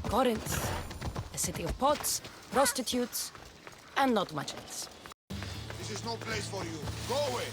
Corinth, a city of pots, prostitutes, and not much else. This is no place for you. Go away.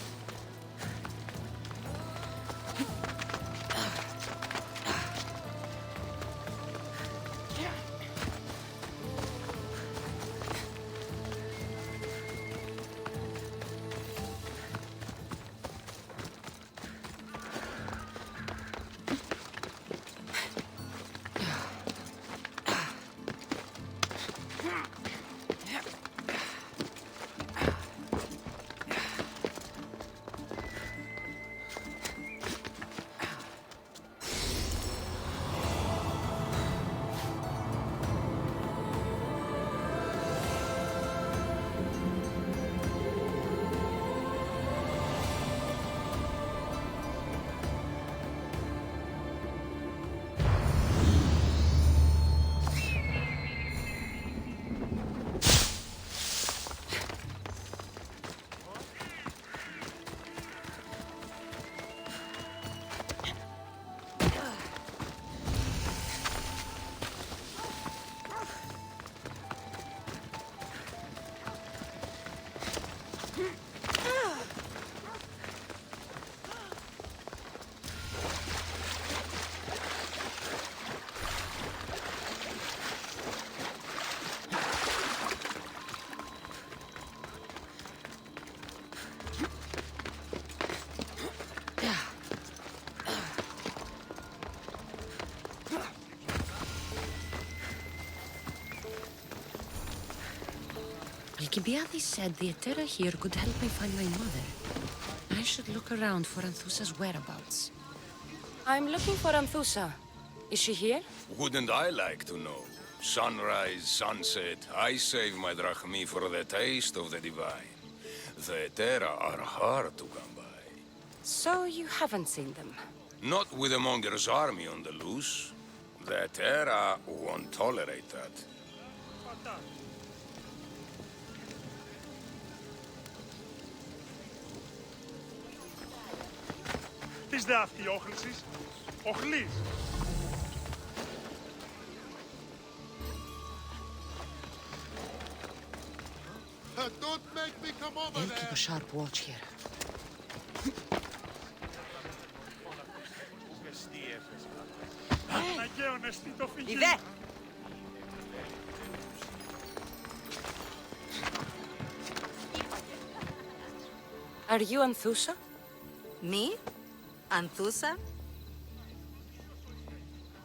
Alcibiades said the Etera here could help me find my mother. I should look around for Anthusa's whereabouts. I'm looking for Anthusa. Is she here? Wouldn't I like to know? Sunrise, sunset, I save my drachmi for the taste of the divine. The Etera are hard to come by. So you haven't seen them? Not with the Monger's army on the loose. The Etera won't tolerate that. Τι δε αυτή η όχλησης? Οχλής! Don't make me come over I'll there. keep a sharp watch here. Αναγκαίωνες τι το φυγεί! Ιδέ! Are you Anthusa? Me? Anthusa?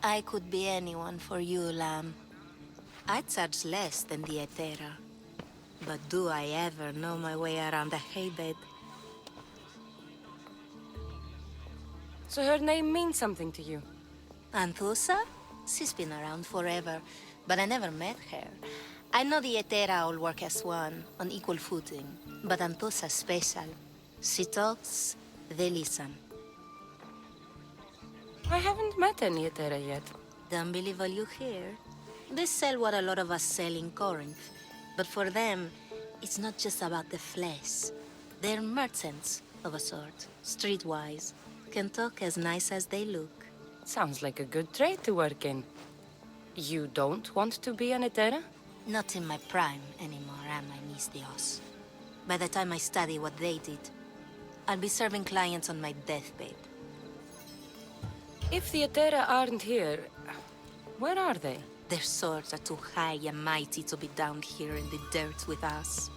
I could be anyone for you, Lamb. I charge less than the Etera. But do I ever know my way around a haybed? So her name means something to you? Anthusa? She's been around forever, but I never met her. I know the Etera all work as one, on equal footing, but Anthusa's special. She talks, they listen. I haven't met any Etera yet. Don't believe all you hear. They sell what a lot of us sell in Corinth. But for them, it's not just about the flesh. They're merchants, of a sort, streetwise. Can talk as nice as they look. Sounds like a good trade to work in. You don't want to be an Etera? Not in my prime anymore, am I, Miss Dios? By the time I study what they did, I'll be serving clients on my deathbed. If the Etera aren't here, where are they? Their swords are too high and mighty to be down here in the dirt with us.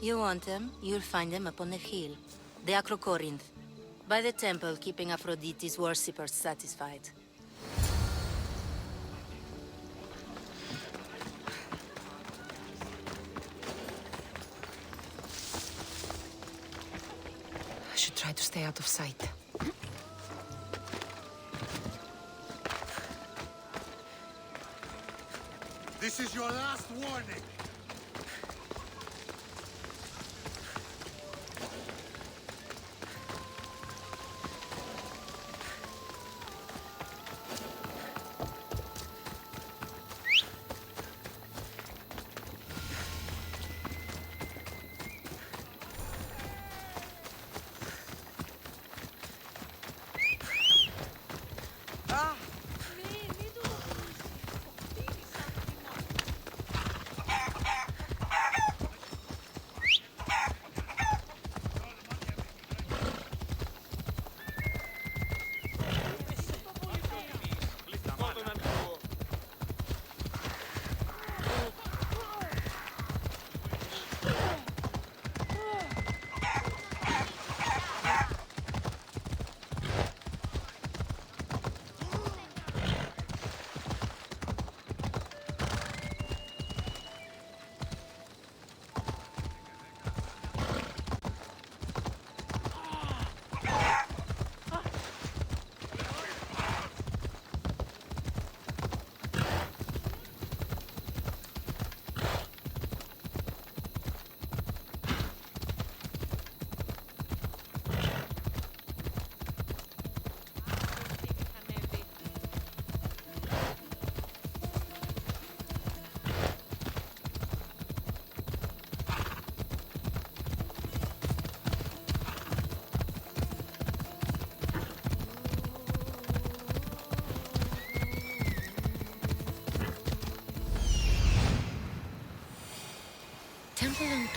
You want them, you'll find them up on the hill. The Acro Corinth. By the temple, keeping Aphrodite's worshippers satisfied. I should try to stay out of sight. This is your last warning.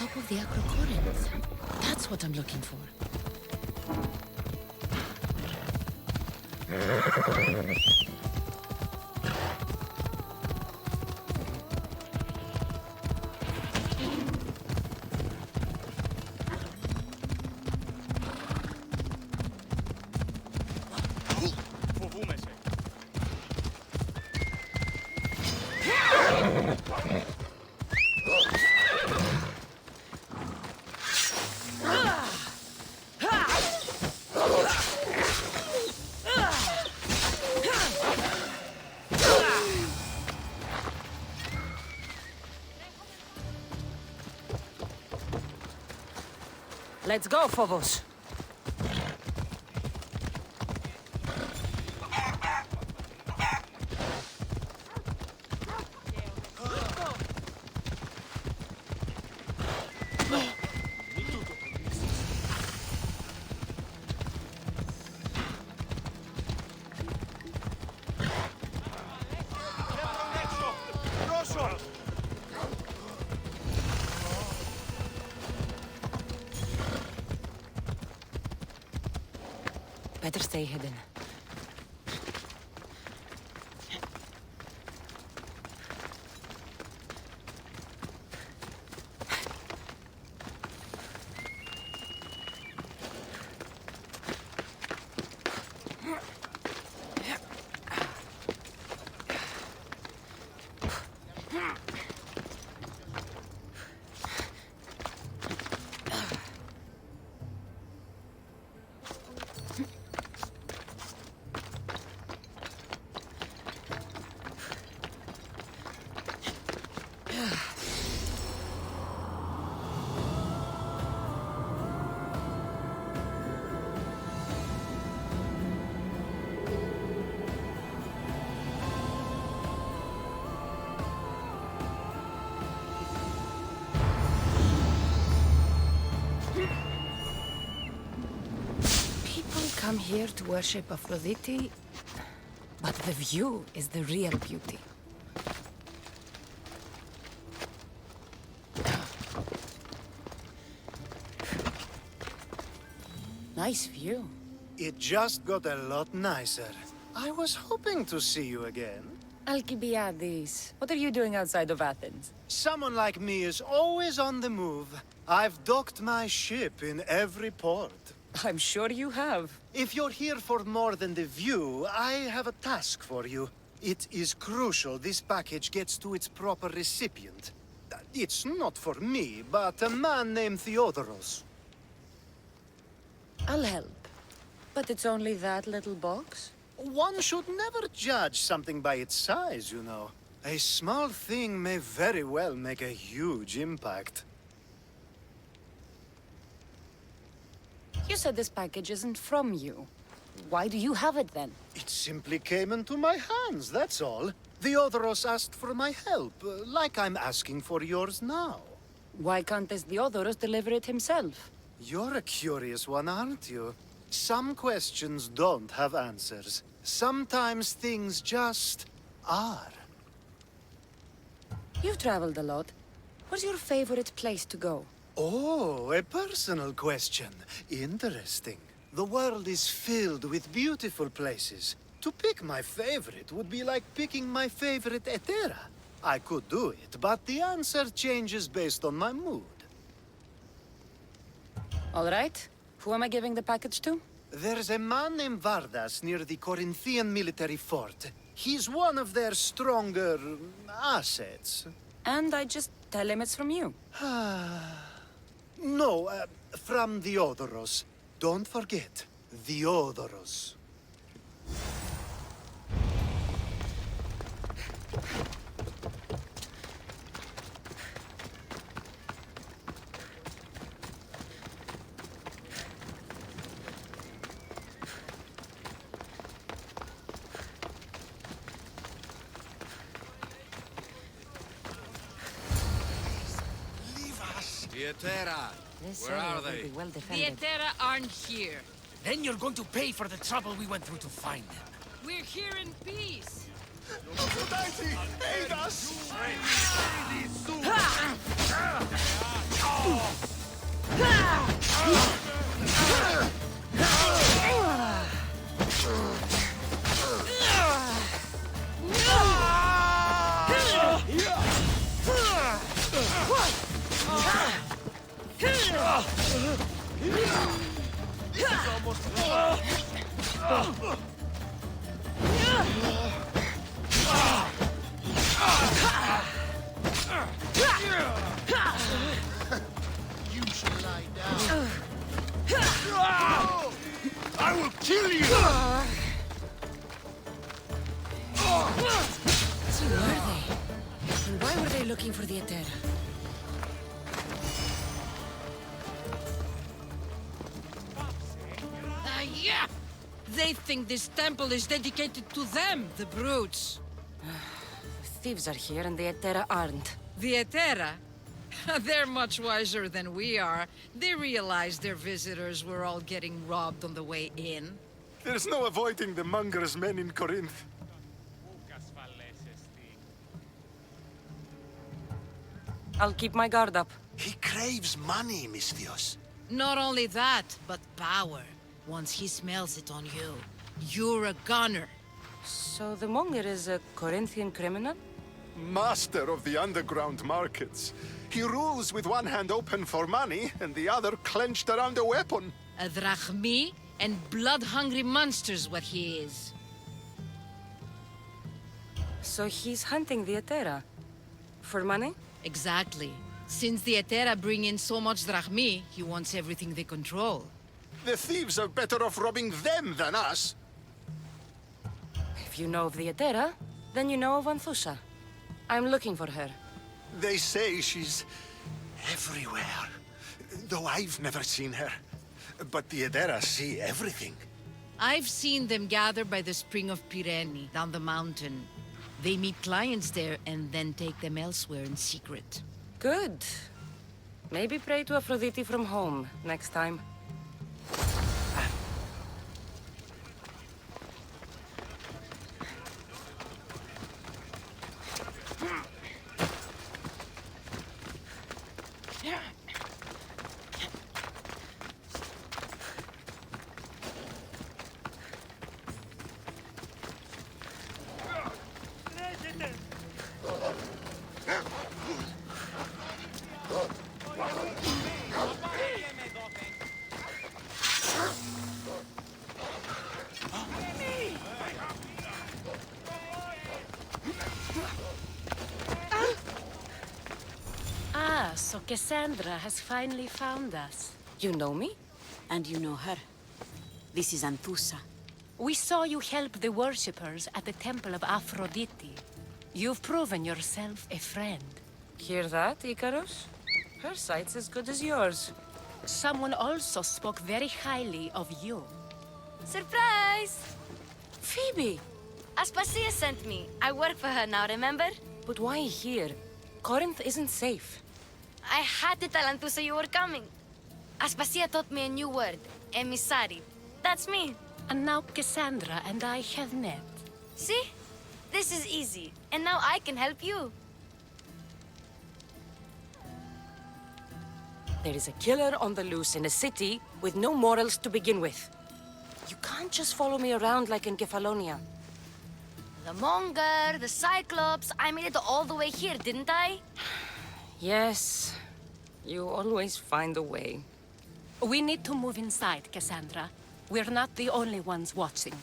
top of the Acrocorinth. That's what I'm looking for. Φοβούμαι σε. Let's go, Phobos. Δώσω! Better stay hidden. Come here to worship Aphrodite, but the view is the real beauty. Nice view. It just got a lot nicer. I was hoping to see you again. Alcibiades, what are you doing outside of Athens? Someone like me is always on the move. I've docked my ship in every port. I'm sure you have. If you're here for more than the view, I have a task for you. It is crucial this package gets to its proper recipient. It's not for me, but a man named Theodoros. I'll help. But it's only that little box? One should never judge something by its size, you know. A small thing may very well make a huge impact. You said this package isn't from you. Why do you have it then? It simply came into my hands, that's all. Theodoros asked for my help, like I'm asking for yours now. Why can't this Theodoros deliver it himself? You're a curious one, aren't you? Some questions don't have answers. Sometimes things just are. You've traveled a lot. Where's your favorite place to go? Oh, a personal question. Interesting. The world is filled with beautiful places. To pick my favorite would be like picking my favorite Etera. I could do it, but the answer changes based on my mood. All right. Who am I giving the package to? There's a man named Vardas near the Corinthian military fort. He's one of their stronger assets. And I just tell him it's from you. No, from Theodoros. Don't forget, Theodoros. Etera, where are they? Well The defended. Etera aren't here. Then you're going to pay for the trouble we went through to find them. We're here in peace. Aphrodite, aid us! You should lie down. I will kill you! So who are they? And why were they looking for the Etera? Yeah! They think this temple is dedicated to them, the brutes. The thieves are here and the Etera aren't. The Etera? They're much wiser than we are. They realized their visitors were all getting robbed on the way in. There's no avoiding the monger's men in Corinth. I'll keep my guard up. He craves money, Misthios. Not only that, but power. Once he smells it on you, you're a gunner. So the monger is a Corinthian criminal? Master of the underground markets. He rules with one hand open for money and the other clenched around a weapon. A drachmi and blood-hungry monster's what he is. So he's hunting the Etera. For money? Exactly. Since the Etera bring in so much drachmi, he wants everything they control. The thieves are better off robbing them than us. If you know of the Etera, then you know of Anthusa. I'm looking for her. They say she's everywhere, though I've never seen her. But the Edera see everything. I've seen them gather by the spring of Pirene, down the mountain. They meet clients there and then take them elsewhere in secret. Good. Maybe pray to Aphrodite from home next time. So Cassandra has finally found us. You know me? And you know her. This is Anthusa. We saw you help the worshippers at the Temple of Aphrodite. You've proven yourself a friend. Hear that, Icarus? Her sight's as good as yours. Someone also spoke very highly of you. Surprise! Phoebe! Aspasia sent me. I work for her now, remember? But why here? Corinth isn't safe. I had to tell Anthusa you were coming. Aspasia taught me a new word, emissary. That's me. And now Cassandra and I have met. See? This is easy. And now I can help you. There is a killer on the loose in a city with no morals to begin with. You can't just follow me around like in Kefalonia. The Monger, the Cyclops, I made it all the way here, didn't I? Yes, you always find a way. We need to move inside, Cassandra. We're not the only ones watching.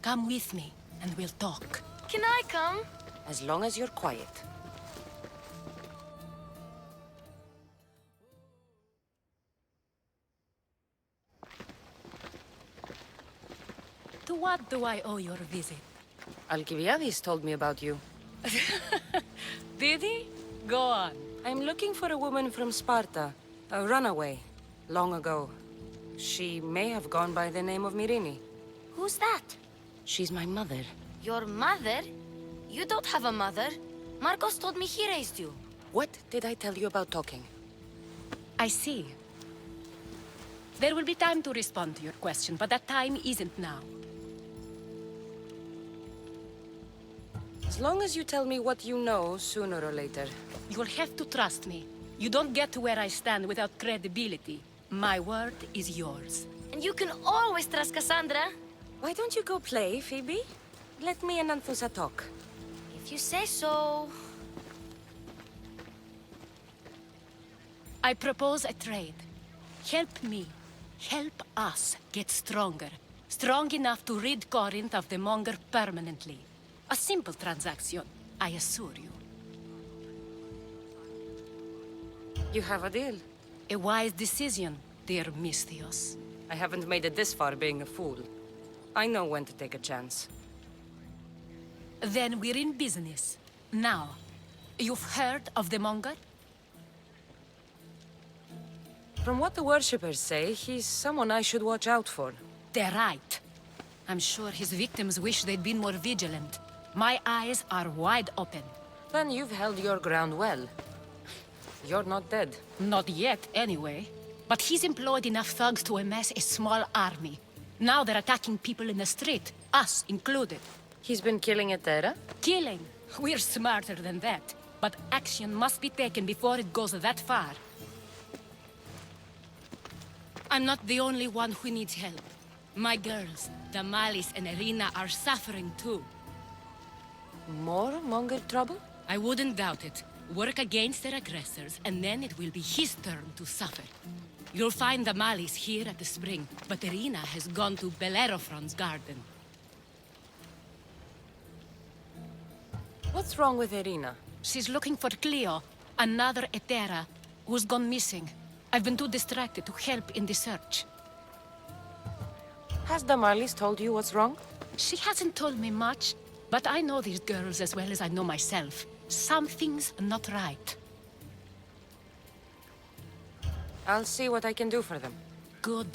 Come with me, and we'll talk. Can I come? As long as you're quiet. To what do I owe your visit? Alcibiades told me about you. Did he? Go on. I'm looking for a woman from Sparta, a runaway, long ago. She may have gone by the name of Myrine. Who's that? She's my mother. Your mother? You don't have a mother. Marcos told me he raised you. What did I tell you about talking? I see. There will be time to respond to your question, but that time isn't now. As long as you tell me what you know, sooner or later. You'll have to trust me. You don't get to where I stand without credibility. My word is yours. And you can always trust Cassandra. Why don't you go play, Phoebe? Let me and Anthusa talk. If you say so. I propose a trade. Help me. Help us get stronger. Strong enough to rid Corinth of the Monger permanently. A simple transaction, I assure you. You have a deal. A wise decision, dear Misthios. I haven't made it this far being a fool. I know when to take a chance. Then we're in business. Now, you've heard of the Monger? From what the worshippers say, he's someone I should watch out for. They're right. I'm sure his victims wish they'd been more vigilant. My eyes are wide open. Then you've held your ground well. You're not dead. Not yet, anyway. But he's employed enough thugs to amass a small army. Now they're attacking people in the street, us included. He's been killing Etera? Killing. We're smarter than that. But action must be taken before it goes that far. I'm not the only one who needs help. My girls, Damalis and Irina, are suffering too. More Monger trouble? I wouldn't doubt it. Work against their aggressors, and then it will be his turn to suffer. You'll find Damalis here at the spring, but Irina has gone to Bellerophon's garden. What's wrong with Irina? She's looking for Cleo, another Etera, who's gone missing. I've been too distracted to help in the search. Has Damalis told you what's wrong? She hasn't told me much, but I know these girls as well as I know myself. Something's not right. I'll see what I can do for them. Good.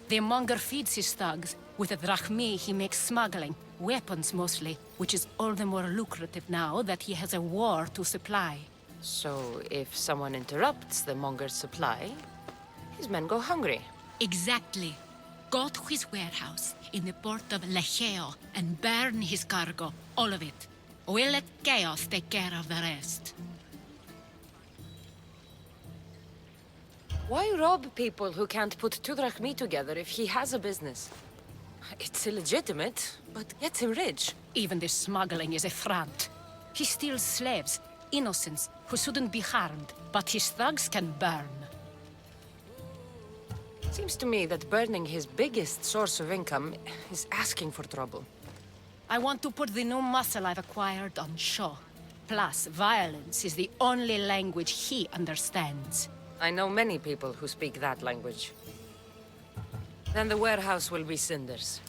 The Monger feeds his thugs. With the drachmi, he makes smuggling. Weapons, mostly. Which is all the more lucrative now that he has a war to supply. So, if someone interrupts the Monger's supply, his men go hungry. Exactly. Go to his warehouse in the port of Lecheo and burn his cargo. All of it. We'll let chaos take care of the rest. Why rob people who can't put 2 drachmi together if he has a business? It's illegitimate, but gets him rich. Even the smuggling is a front. He steals slaves, innocents, who shouldn't be harmed, but his thugs can burn. Seems to me that burning his biggest source of income is asking for trouble. I want to put the new muscle I've acquired on show. Plus, violence is the only language he understands. I know many people who speak that language. Then the warehouse will be cinders.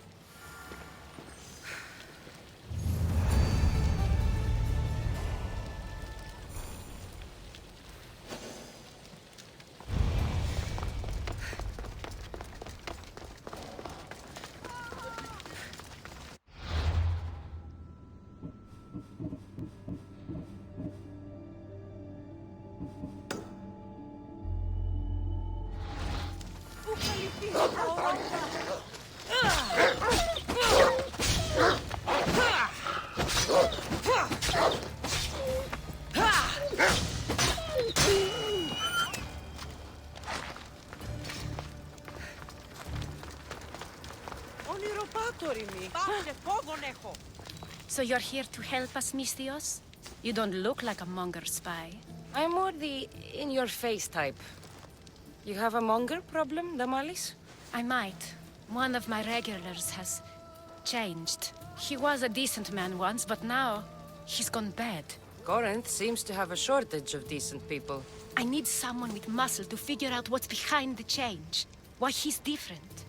So you're here to help us, Misthios? You don't look like a Monger spy. I'm more the in-your-face type. You have a Monger problem, Damalis? I might. One of my regulars has changed. He was a decent man once, but now he's gone bad. Corinth seems to have a shortage of decent people. I need someone with muscle to figure out what's behind the change. Why he's different.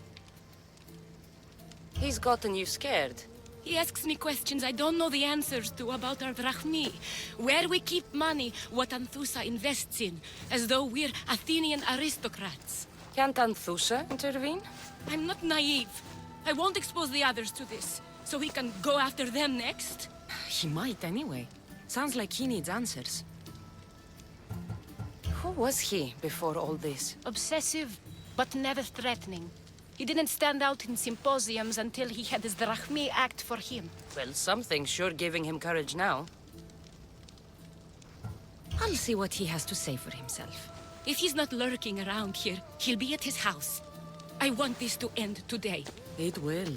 He's gotten you scared. He asks me questions I don't know the answers to about our drachmi. Where we keep money, what Anthusa invests in. As though we're Athenian aristocrats. Can't Anthusa intervene? I'm not naive. I won't expose the others to this. So he can go after them next? He might anyway. Sounds like he needs answers. Who was he before all this? Obsessive, but never threatening. He didn't stand out in symposiums until he had his drachmi act for him. Well, something's sure giving him courage now. I'll see what he has to say for himself. If he's not lurking around here, he'll be at his house. I want this to end today. It will.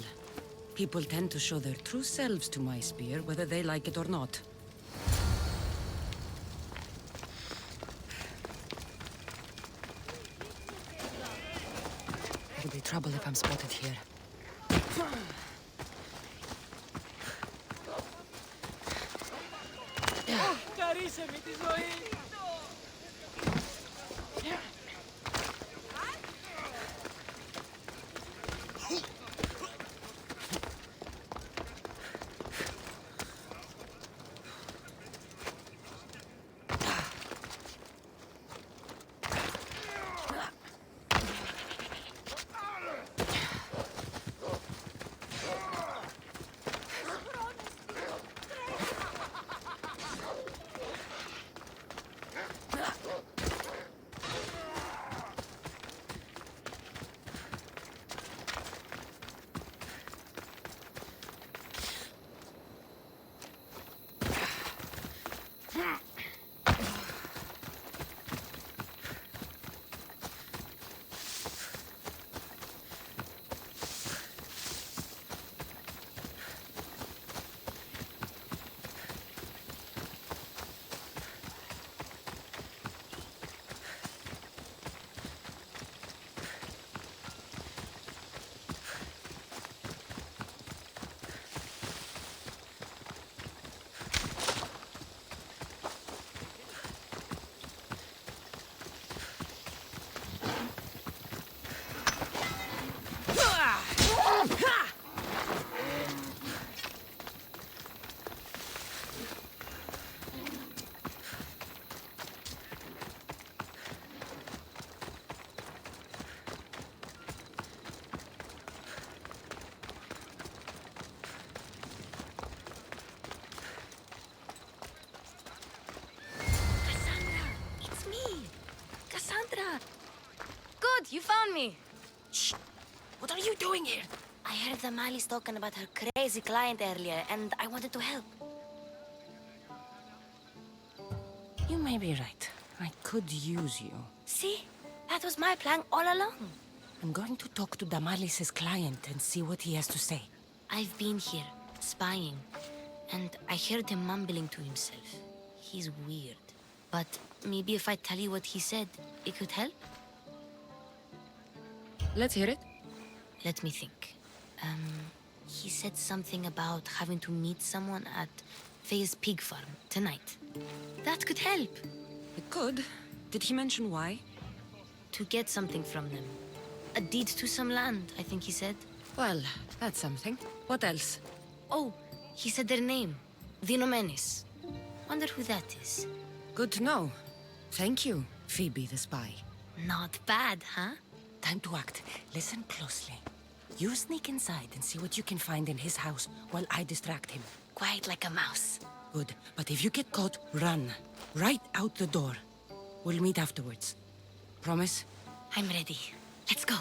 People tend to show their true selves to my spear, whether they like it or not. There'll be trouble if I'm spotted here. Χαρίσαμε τη ζωή. Good, you found me. Shh! What are you doing here? I heard Damali's talking about her crazy client earlier, and I wanted to help. You may be right. I could use you. See? That was my plan all along. I'm going to talk to Damalis's client and see what he has to say. I've been here, spying, and I heard him mumbling to himself. He's weird. But maybe if I tell you what he said, it could help? Let's hear it. Let me think. He said something about having to meet someone at Faye's pig farm tonight. That could help. It could. Did he mention why? To get something from them. A deed to some land, I think he said. Well, that's something. What else? Oh, he said their name. The Nomenis. Wonder who that is. Good to know. Thank you, Phoebe the spy. Not bad, huh? Time to act. Listen closely. You sneak inside and see what you can find in his house while I distract him. Quiet like a mouse. Good. But if you get caught, run. Right out the door. We'll meet afterwards. Promise? I'm ready. Let's go.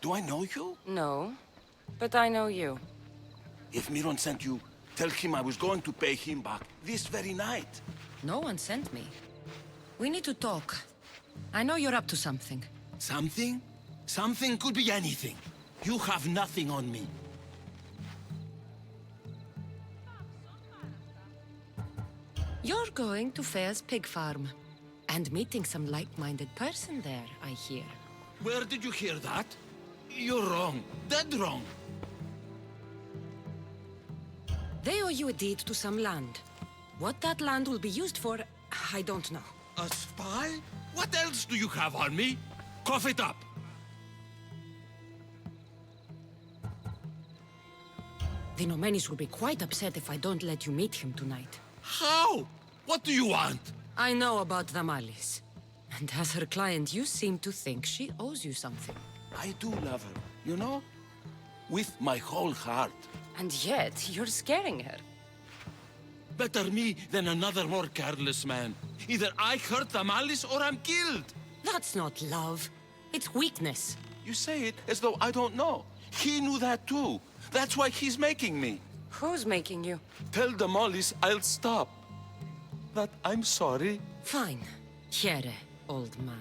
Do I know you? No. But I know you. If Miron sent you, tell him I was going to pay him back this very night. No one sent me. We need to talk. I know you're up to something. Something? Something could be anything. You have nothing on me. You're going to Faye's pig farm. And meeting some like-minded person there, I hear. Where did you hear that? You're wrong. Dead wrong. They owe you a deed to some land. What that land will be used for, I don't know. A spy? What else do you have on me? Cough it up. The Nomenis will be quite upset if I don't let you meet him tonight. How? What do you want? I know about Damalis. And as her client, you seem to think she owes you something. I do love her, you know? With my whole heart. And yet, you're scaring her. Better me than another more careless man. Either I hurt Damalis or I'm killed. That's not love. It's weakness. You say it as though I don't know. He knew that too. That's why he's making me. Who's making you? Tell the Mollies I'll stop. That I'm sorry. Fine. Here, old man.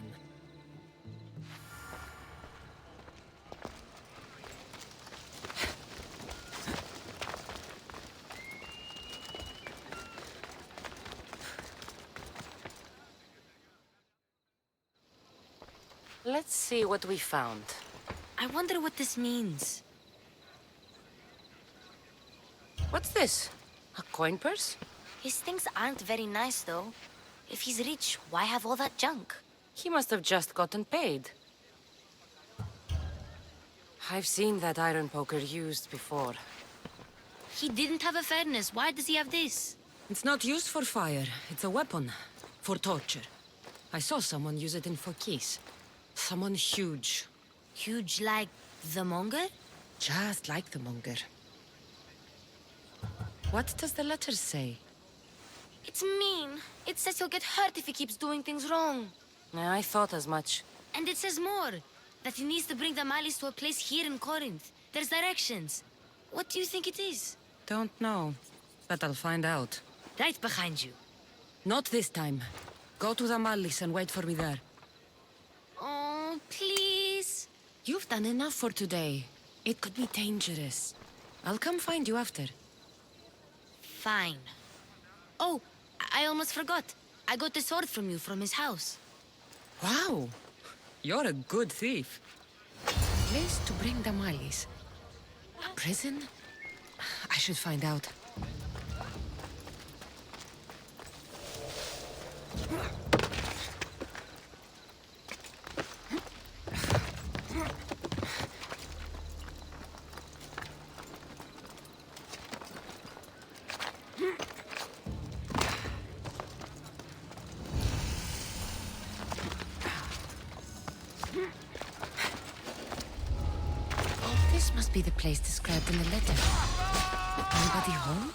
Let's see what we found. I wonder what this means. What's this? A coin purse? His things aren't very nice, though. If he's rich, why have all that junk? He must have just gotten paid. I've seen that iron poker used before. He didn't have a furnace. Why does he have this? It's not used for fire. It's a weapon. For torture. I saw someone use it in Fokis. Someone huge. Huge like the monger? Just like the monger. What does the letter say? It's mean. It says he'll get hurt if he keeps doing things wrong. I thought as much. And it says more. That he needs to bring the Malis to a place here in Corinth. There's directions. What do you think it is? Don't know. But I'll find out. Right behind you. Not this time. Go to the Mallis and wait for me there. Oh, please. You've done enough for today. It could be dangerous. I'll come find you after. Fine. Oh, I almost forgot. I got the sword from you from his house. Wow! You're a good thief. Place to bring the Mallis. A prison? I should find out. This must be the place described in the letter. Anybody home?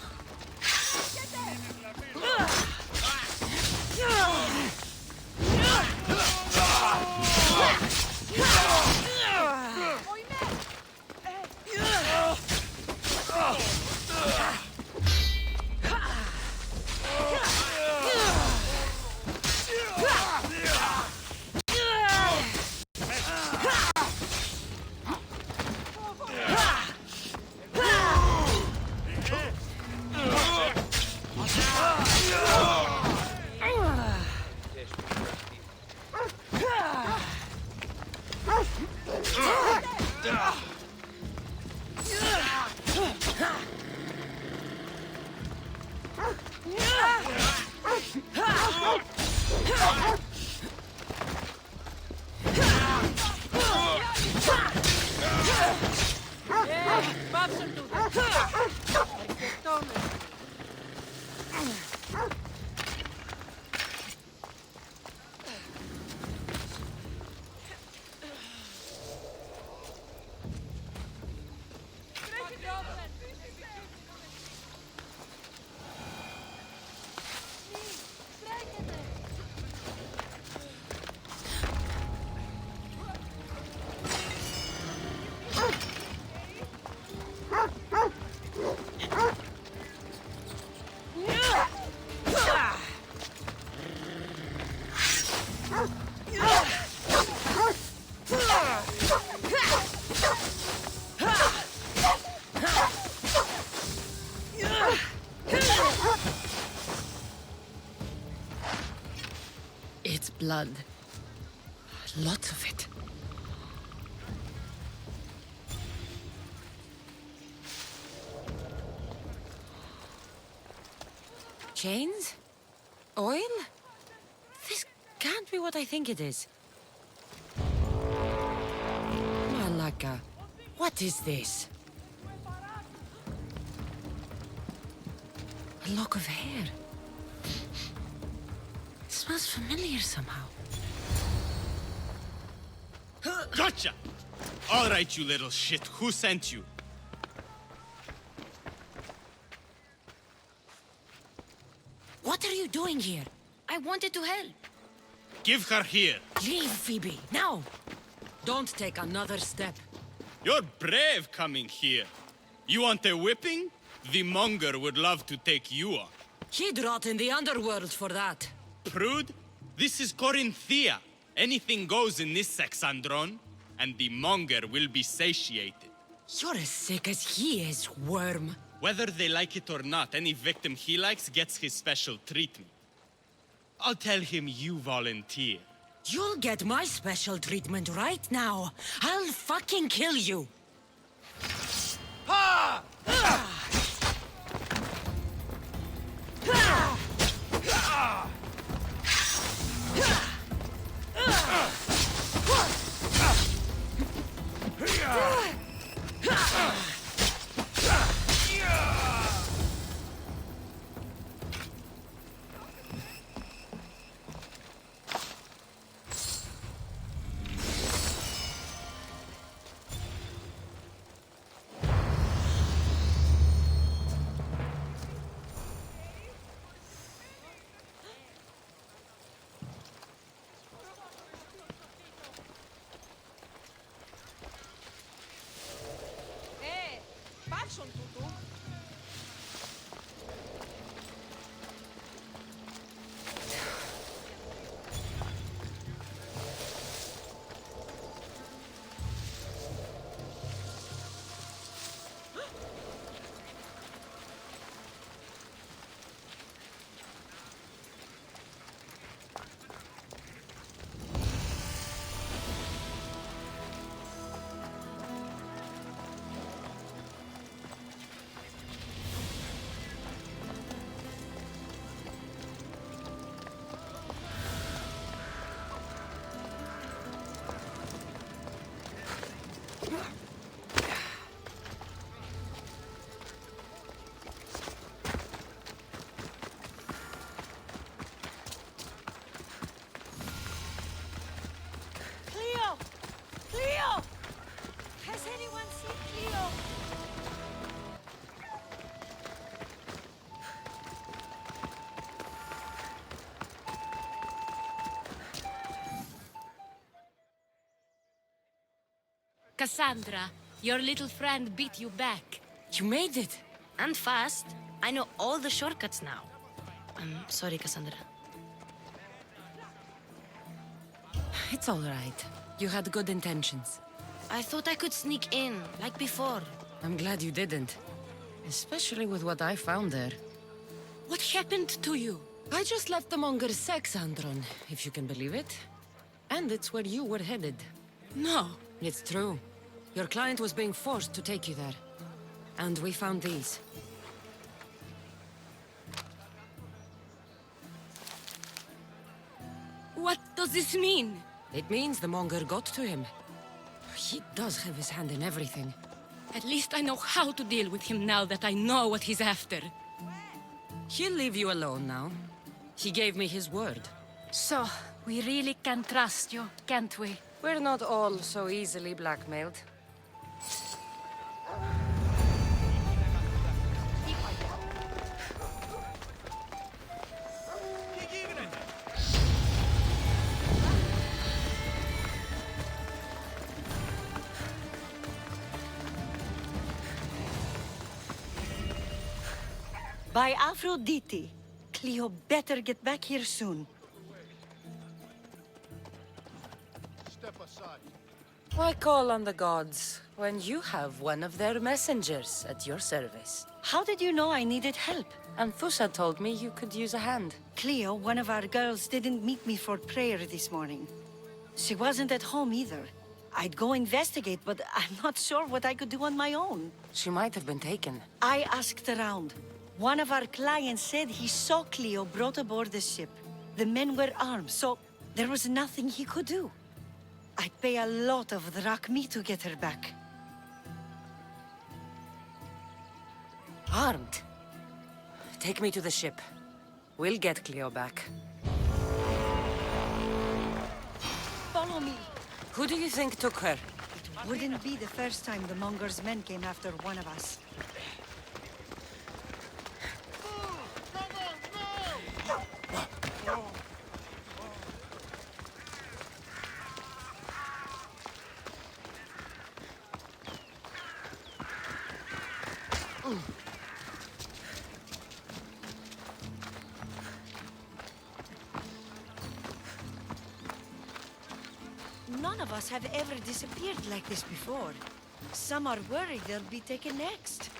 It's blood. Lots of it. Chains? Oil? This can't be what I think it is. Malaka, what is this? A lock of hair. It smells familiar somehow. Gotcha! All right, you little shit. Who sent you? What are you doing here? I wanted to help. Give her here. Leave, Phoebe, now! Don't take another step. You're brave coming here. You want a whipping? The monger would love to take you on. He'd rot in the underworld for that. Prude, this is Corinthia. Anything goes in this Sexandron, and the monger will be satiated. You're as sick as he is, worm. Whether they like it or not, any victim he likes gets his special treatment. I'll tell him you volunteer. You'll get my special treatment right now. I'll fucking kill you. Cassandra, your little friend beat you back. You made it. And fast. I know all the shortcuts now. I'm sorry, Cassandra. It's all right. You had good intentions. I thought I could sneak in, like before. I'm glad you didn't. Especially with what I found there. What happened to you? I just left the Monger's Sexandron, if you can believe it. And it's where you were headed. No. It's true. Your client was being forced to take you there. And we found these. What does this mean? It means the Monger got to him. He does have his hand in everything. At least I know how to deal with him now that I know what he's after. He'll leave you alone now. He gave me his word. So, we really can trust you, can't we? We're not all so easily blackmailed. By Aphrodite, Cleo better get back here soon. Why call on the gods when you have one of their messengers at your service? How did you know I needed help? Anthusa told me you could use a hand. Cleo, one of our girls, didn't meet me for prayer this morning. She wasn't at home either. I'd go investigate, but I'm not sure what I could do on my own. She might have been taken. I asked around. One of our clients said he saw Cleo brought aboard the ship. The men were armed, so there was nothing he could do. I'd pay a lot of drachmi to get her back. Armed? Take me to the ship. We'll get Cleo back. Follow me. Who do you think took her? It wouldn't be the first time the Monger's men came after one of us. none of us have ever disappeared like this before. Some are worried they'll be taken next.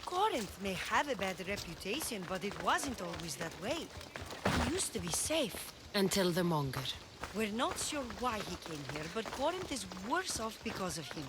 Corinth may have a bad reputation, but it wasn't always that way. It used to be safe. Until the Monger. We're not sure why he came here, but Corinth is worse off because of him.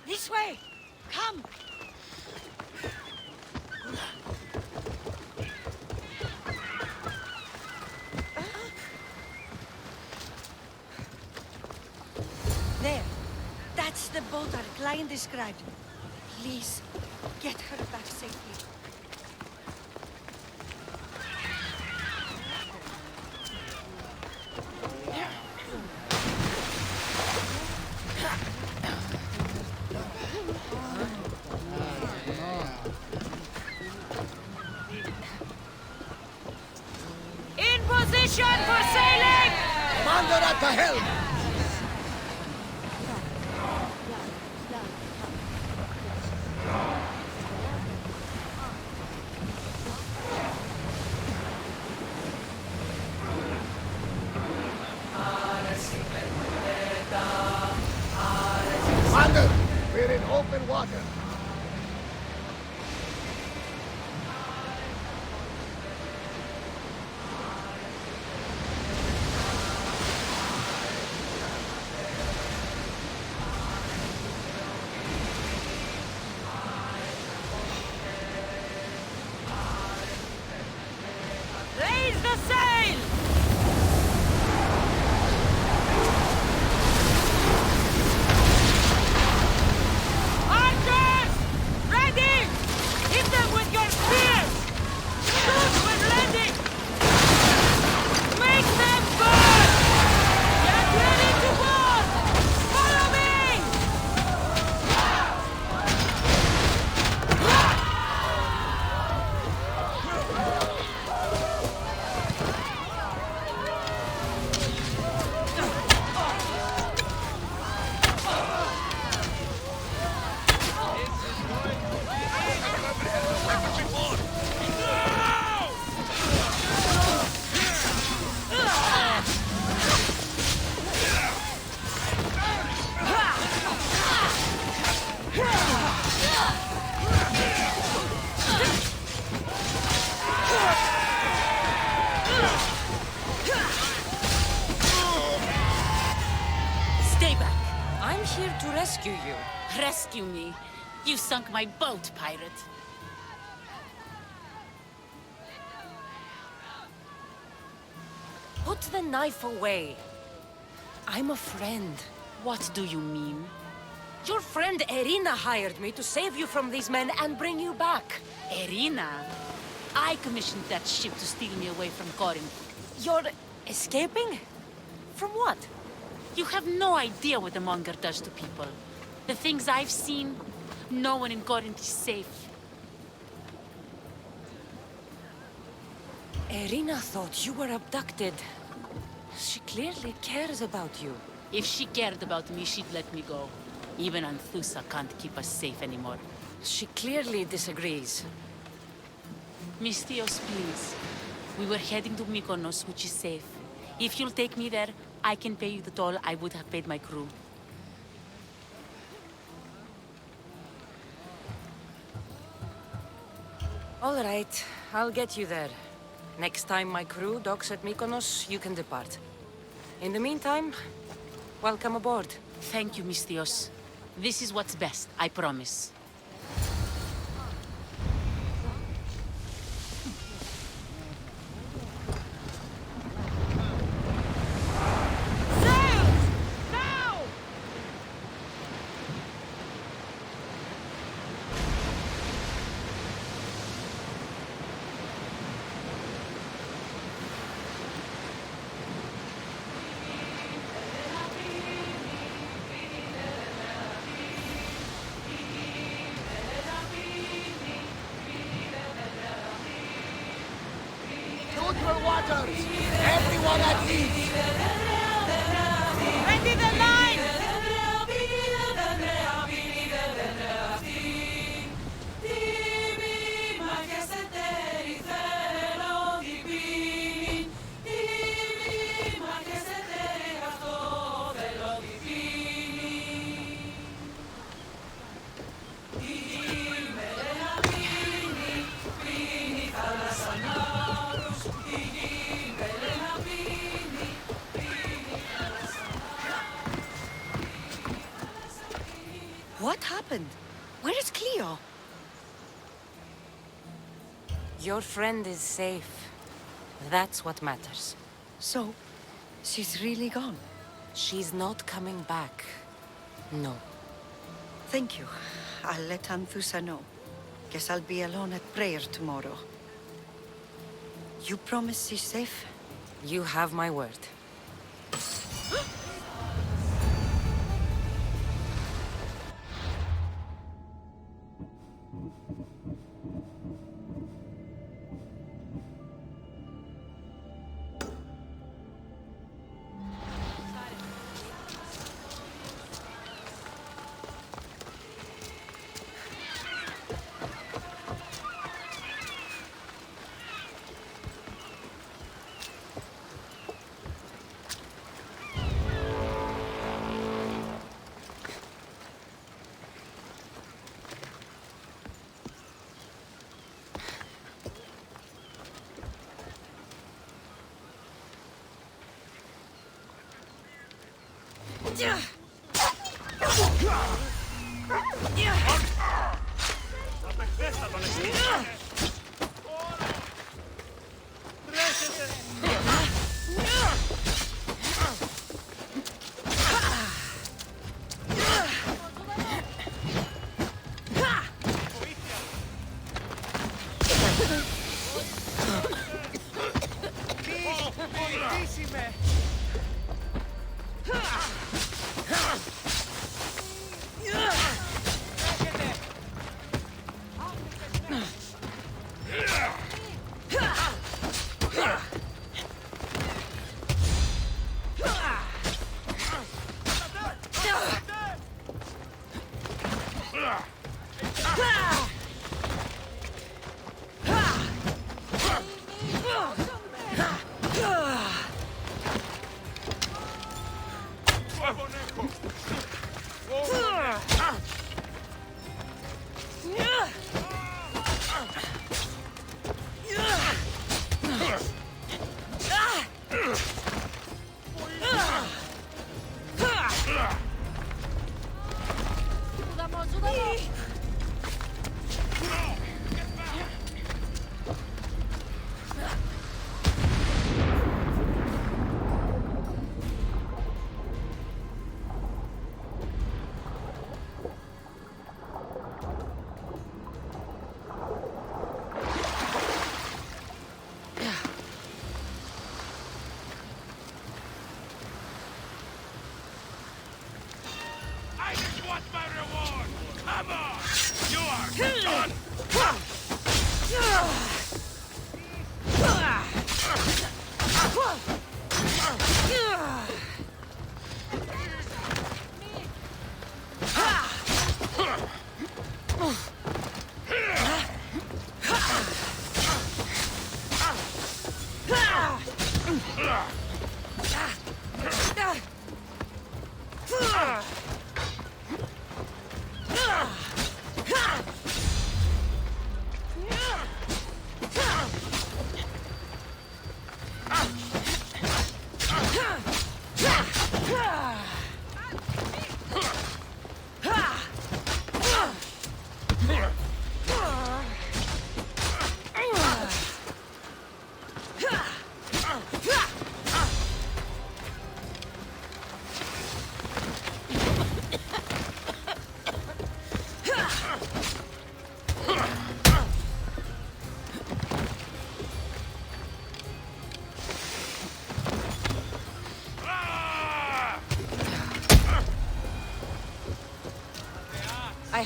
This way! Come! There. That's the boat our client described. Please, get her back safely. In position for sailing! Commander at the helm! Commander, we're in open water. Raise the sail! Archers! Ready! Hit them with your spears! Shoot when ready! Make them burn! Get ready to board! Follow me! Stay back. I'm here to rescue you. Rescue me. You sunk my boat, pirate. Put the knife away. I'm a friend. What do you mean? Your friend Irina hired me to save you from these men and bring you back. Irina? I commissioned that ship to steal me away from Corinth. You're escaping? From what? You have no idea what the Monger does to people. The things I've seen, no one in Corinth is safe. Irina thought you were abducted. She clearly cares about you. If she cared about me, she'd let me go. Even Anthusa can't keep us safe anymore. She clearly disagrees. Mistios, please. We were heading to Mykonos, which is safe. If you'll take me there, I can pay you the toll I would have paid my crew. All right, I'll get you there. Next time my crew docks at Mykonos, you can depart. In the meantime, welcome aboard. Thank you, Misthios. This is what's best, I promise. Neutral waters! Everyone at ease! Ready the line! What happened? Where is Cleo? Your friend is safe. That's what matters. So, she's really gone? She's not coming back. No. Thank you. I'll let Anthusa know. Guess I'll be alone at prayer tomorrow. You promise she's safe? You have my word.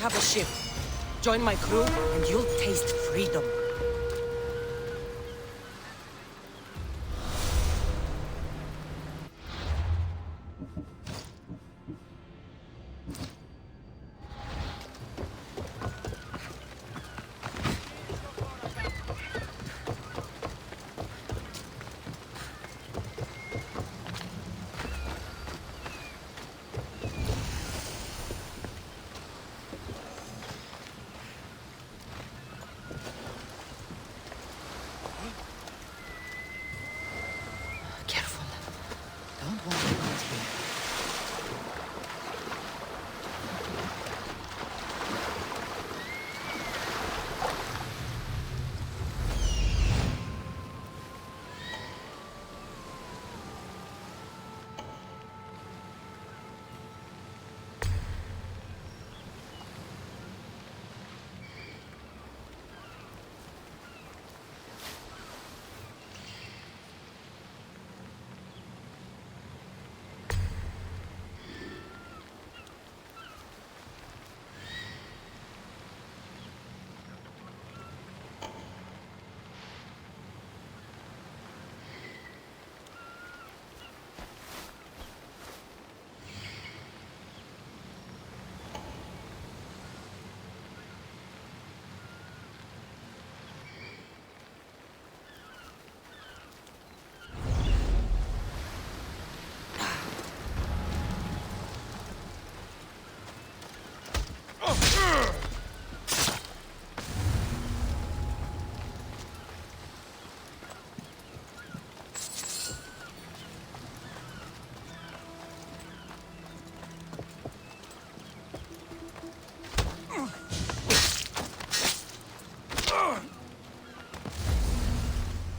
have a ship. Join my crew, and you'll taste freedom. Careful. Don't want to out here.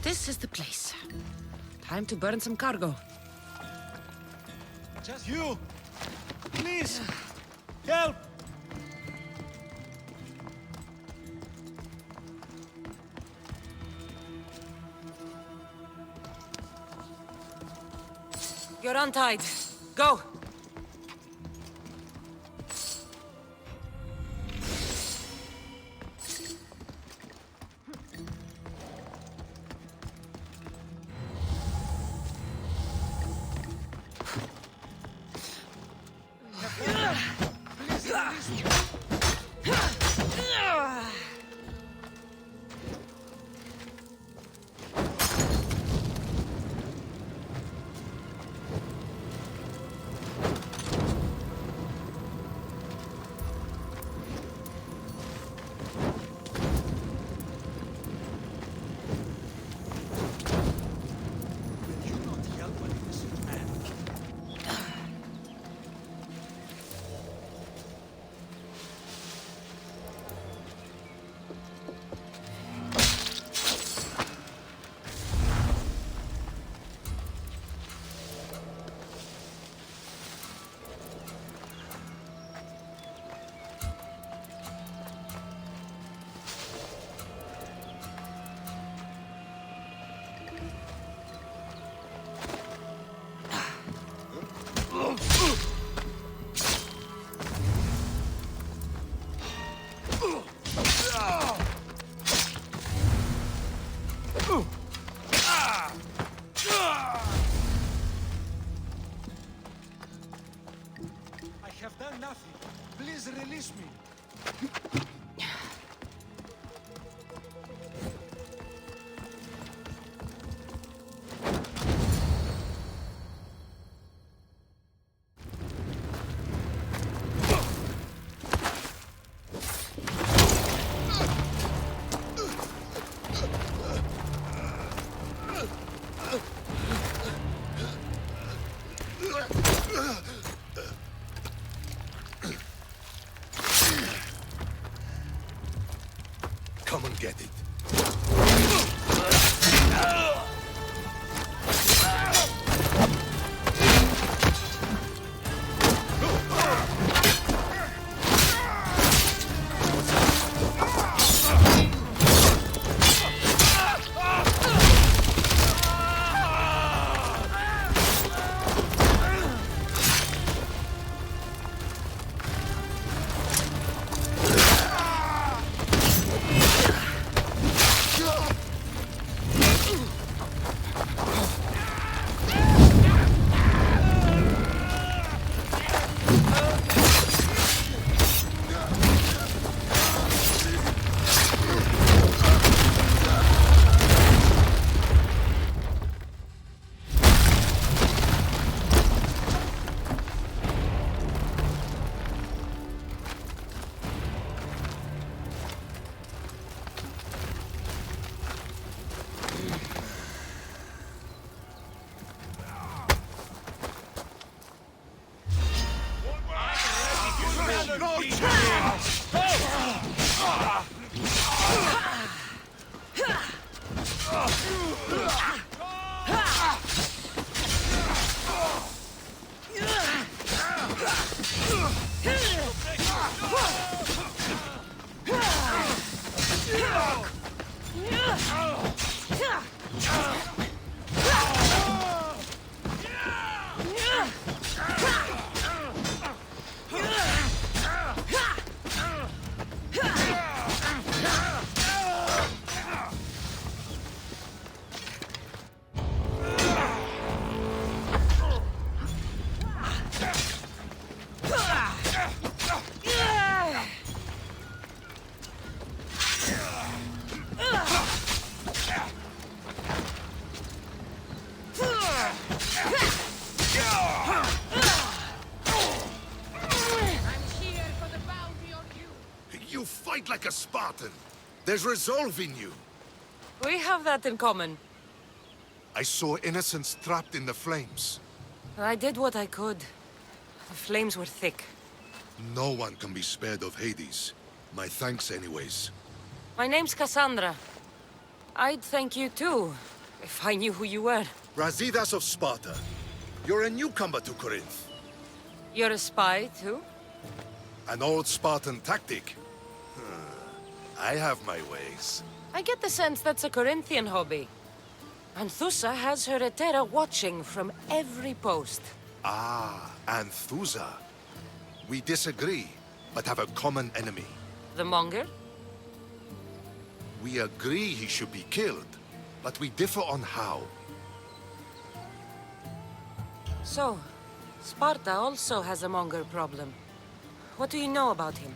This is the place. Time to burn some cargo. Just you! Please! Help! You're untied. Go! I have done nothing. Please release me. You fight like a Spartan. There's resolve in you. We have that in common. I saw innocents trapped in the flames. I did what I could. The flames were thick. No one can be spared of Hades. My thanks anyways. My name's Cassandra. I'd thank you too, if I knew who you were. Brasidas of Sparta. You're a newcomer to Corinth. You're a spy too? An old Spartan tactic. I have my ways. I get the sense that's a Corinthian hobby. Anthusa has her Etera watching from every post. Ah, Anthusa. We disagree, but have a common enemy. The Monger? We agree he should be killed, but we differ on how. So, Sparta also has a Monger problem. What do you know about him?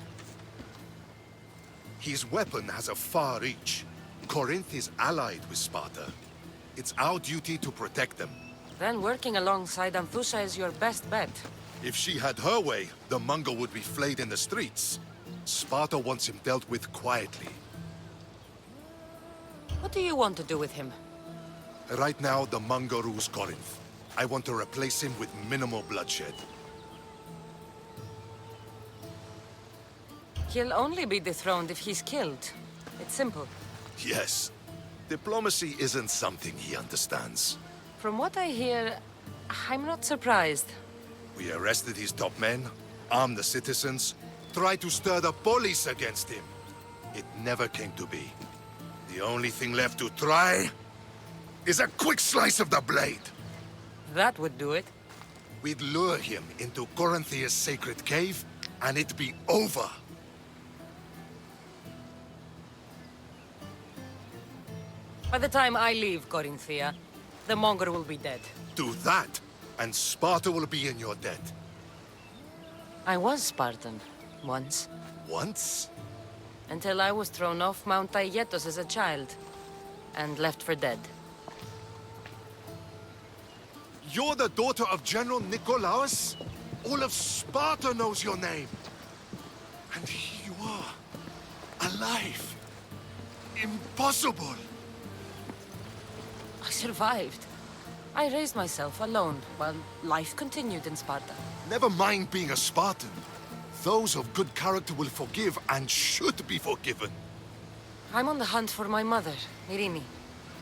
His weapon has a far reach. Corinth is allied with Sparta. It's our duty to protect them. Then working alongside Anthusa is your best bet. If she had her way, the Mongol would be flayed in the streets. Sparta wants him dealt with quietly. What do you want to do with him? Right now, the Mongol rules Corinth. I want to replace him with minimal bloodshed. He'll only be dethroned if he's killed. It's simple. Yes. Diplomacy isn't something he understands. From what I hear, I'm not surprised. We arrested his top men, armed the citizens, tried to stir the police against him. It never came to be. The only thing left to try is a quick slice of the blade. That would do it. We'd lure him into Corinthia's sacred cave, and it'd be over. By the time I leave Corinthia, the Monger will be dead. Do that, and Sparta will be in your debt. I was Spartan, once. Once? Until I was thrown off Mount Aietos as a child, and left for dead. You're the daughter of General Nikolaos? All of Sparta knows your name. And here you are, alive. Impossible. I survived. I raised myself alone, while life continued in Sparta. Never mind being a Spartan. Those of good character will forgive and should be forgiven. I'm on the hunt for my mother, Myrini.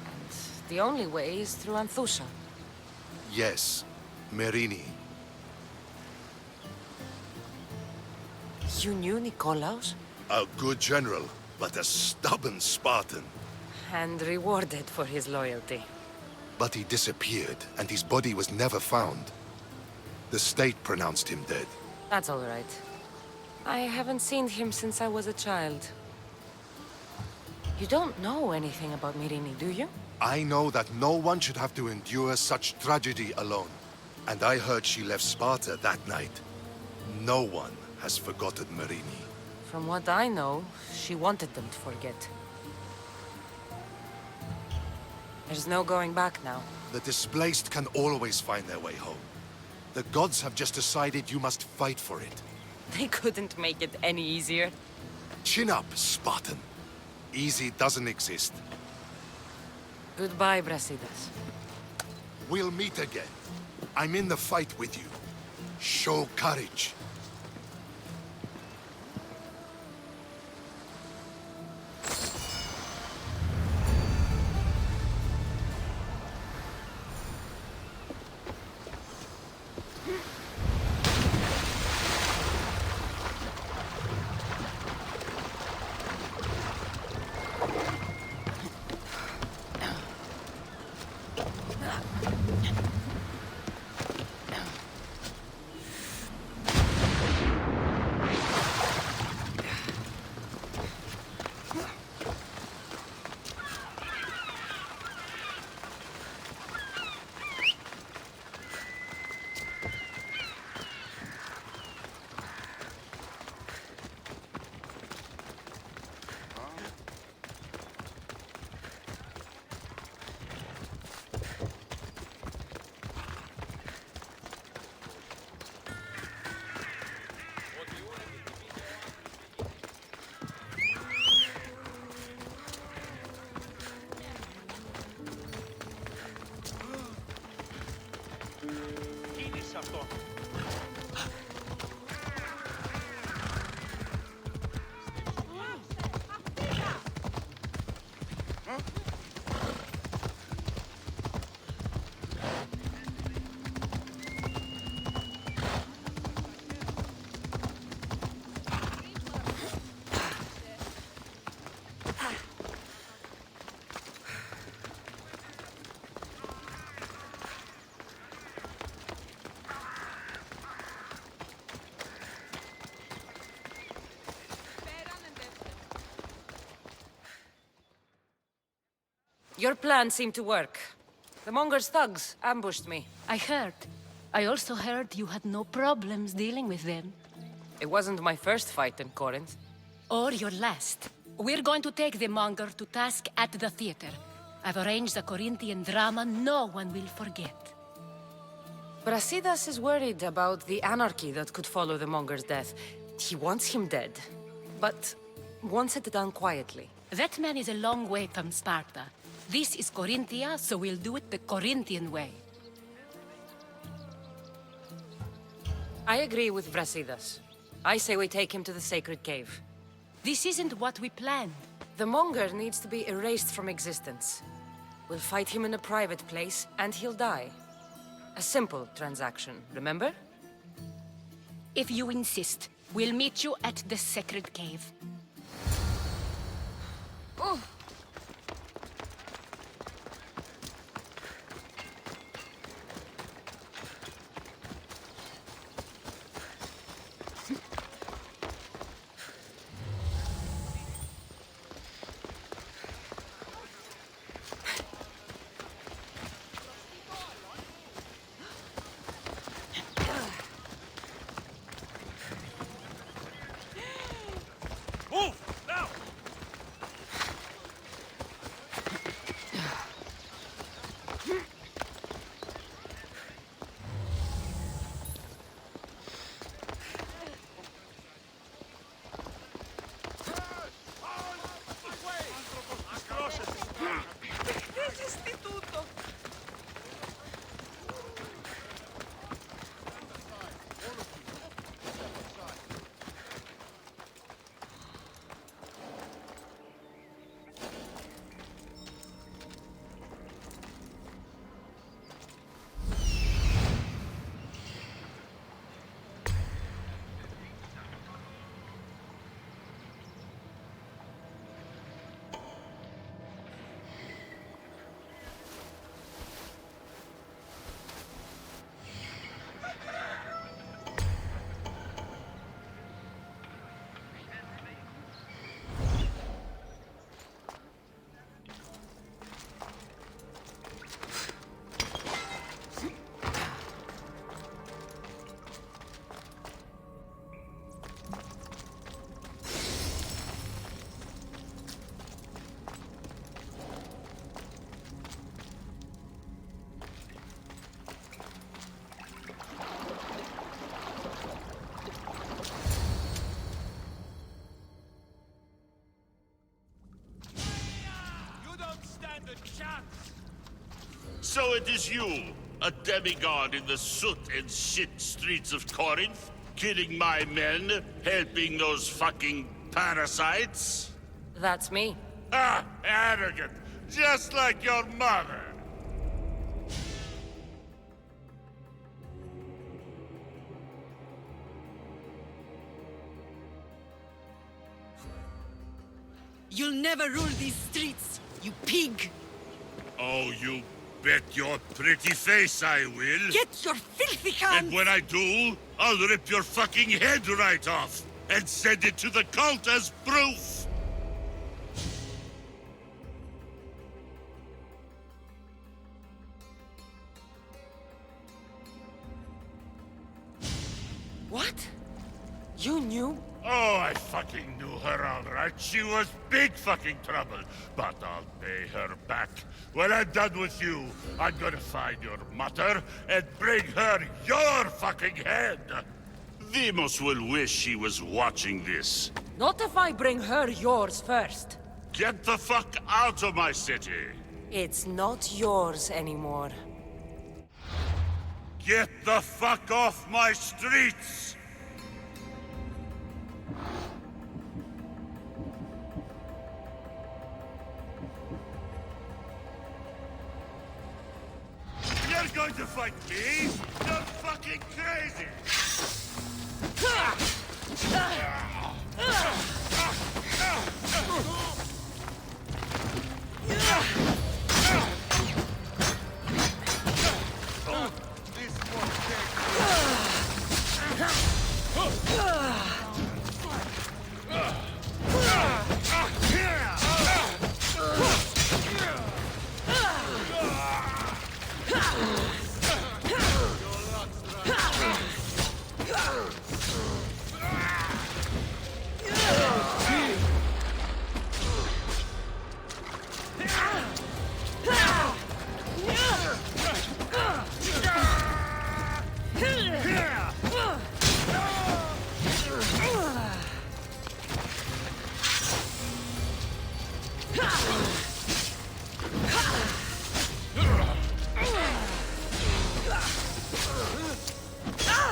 And the only way is through Anthusa. Yes, Myrini. You knew Nikolaos? A good general, but a stubborn Spartan. And rewarded for his loyalty. But he disappeared, and his body was never found. The state pronounced him dead. That's all right. I haven't seen him since I was a child. You don't know anything about Myrini, do you? I know that no one should have to endure such tragedy alone. And I heard she left Sparta that night. No one has forgotten Myrini. From what I know, she wanted them to forget. There's no going back now. The displaced can always find their way home. The gods have just decided you must fight for it. They couldn't make it any easier. Chin up, Spartan. Easy doesn't exist. Goodbye, Brasidas. We'll meet again. I'm in the fight with you. Show courage. Κίνησε αυτό. Your plan seemed to work. The Monger's thugs ambushed me. I heard. I also heard you had no problems dealing with them. It wasn't my first fight in Corinth. Or your last. We're going to take the Monger to task at the theater. I've arranged a Corinthian drama no one will forget. Brasidas is worried about the anarchy that could follow the Monger's death. He wants him dead, but wants it done quietly. That man is a long way from Sparta. This is Corinthia, so we'll do it the Corinthian way. I agree with Brasidas. I say we take him to the sacred cave. This isn't what we planned. The Monger needs to be erased from existence. We'll fight him in a private place, and he'll die. A simple transaction, remember? If you insist, we'll meet you at the sacred cave. Oh. So it is you, a demigod in the soot and shit streets of Corinth, killing my men, helping those fucking parasites? That's me. Ah, arrogant, just like your mother. You'll never rule these streets, you pig! Oh, you Bet your pretty face I will. Get your filthy hands! And when I do, I'll rip your fucking head right off and send it to the cult as proof. What? You knew? Oh, I fucking knew her all right. She was big fucking trouble. But I'll pay her back. When I'm done with you, I'm gonna find your mother and bring her your fucking head. Demos will wish she was watching this. Not if I bring her yours first. Get the fuck out of my city. It's not yours anymore. Get the fuck off my streets! You're going to fight me? You're fucking crazy!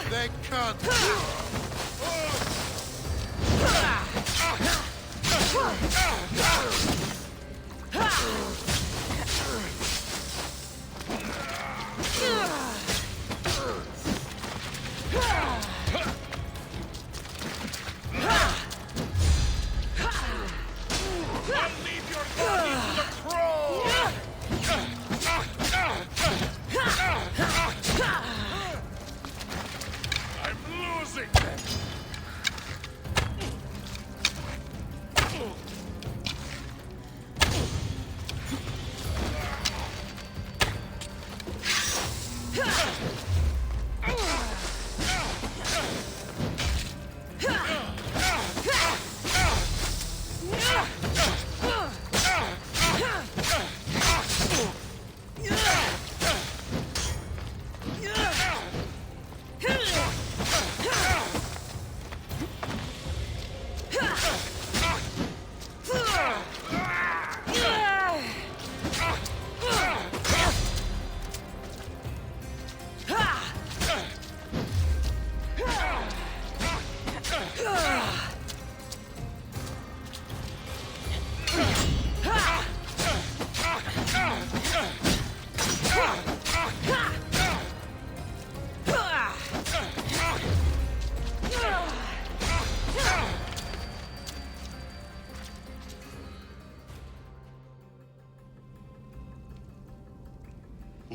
They can't. I'm losing!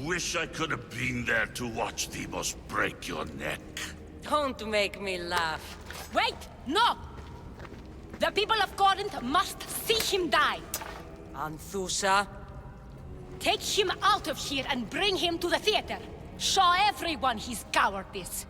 Wish I could have been there to watch Demos break your neck. Don't make me laugh. Wait! No! The people of Corinth must see him die. Anthusa, take him out of here and bring him to the theater. Show everyone his cowardice.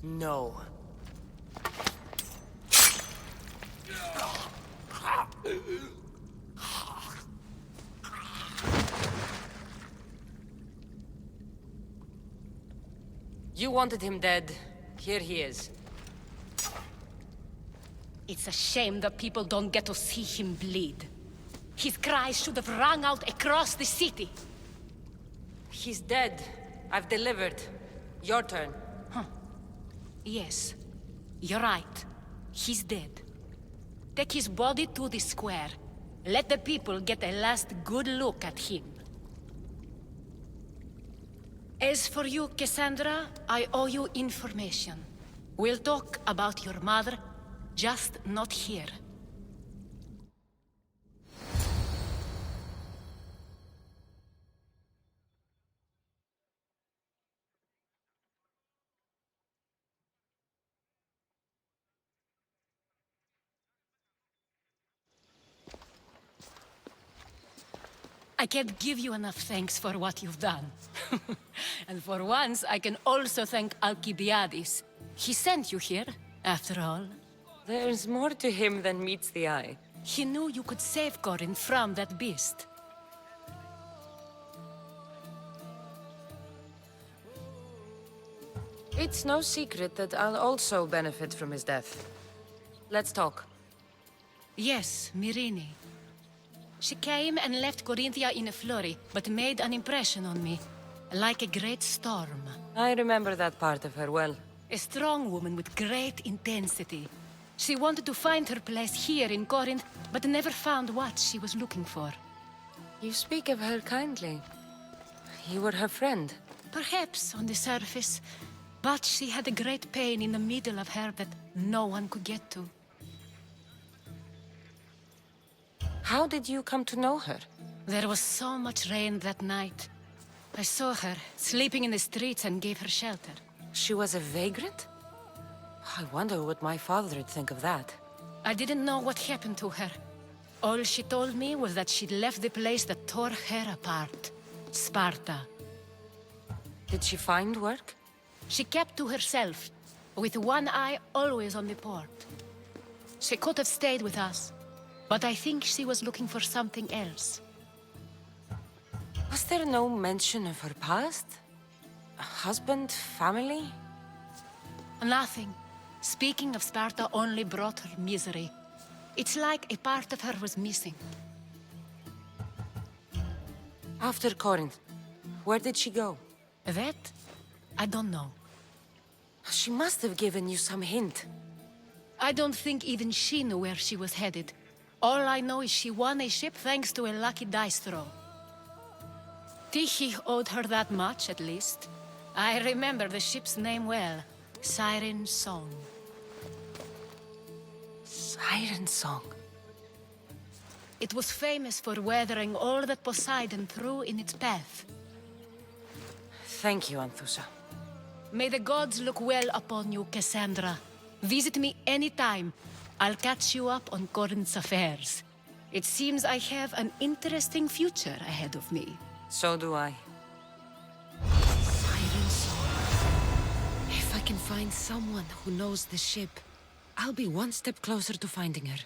No. You wanted him dead. Here he is. It's a shame that people don't get to see him bleed. His cries should have rung out across the city. He's dead. I've delivered. Your turn. Yes, you're right. He's dead. Take his body to the square. Let the people get a last good look at him. As for you, Cassandra, I owe you information. We'll talk about your mother, just not here. I can't give you enough thanks for what you've done. And for once, I can also thank Alcibiades. He sent you here, after all. There's more to him than meets the eye. He knew you could save Corinth from that beast. It's no secret that I'll also benefit from his death. Let's talk. Yes, Myrine. She came and left Corinthia in a flurry, but made an impression on me. Like a great storm. I remember that part of her well. A strong woman with great intensity. She wanted to find her place here in Corinth, but never found what she was looking for. You speak of her kindly. You were her friend. Perhaps on the surface, but she had a great pain in the middle of her that no one could get to. How did you come to know her? There was so much rain that night. I saw her, sleeping in the streets, and gave her shelter. She was a vagrant? I wonder what my father would think of that. I didn't know what happened to her. All she told me was that she'd left the place that tore her apart. Sparta. Did she find work? She kept to herself, with one eye always on the port. She could have stayed with us, but I think she was looking for something else. Was there no mention of her past? A husband, family? Nothing. Speaking of Sparta only brought her misery. It's like a part of her was missing. After Corinth, where did she go? That? I don't know. She must have given you some hint. I don't think even she knew where she was headed. All I know is she won a ship thanks to a lucky dice throw. Tyche owed her that much, at least. I remember the ship's name well. Siren Song. Siren Song? It was famous for weathering all that Poseidon threw in its path. Thank you, Anthusa. May the gods look well upon you, Cassandra. Visit me anytime. I'll catch you up on Corinth's affairs. It seems I have an interesting future ahead of me. So do I. Siren Song. If I can find someone who knows the ship, I'll be one step closer to finding her.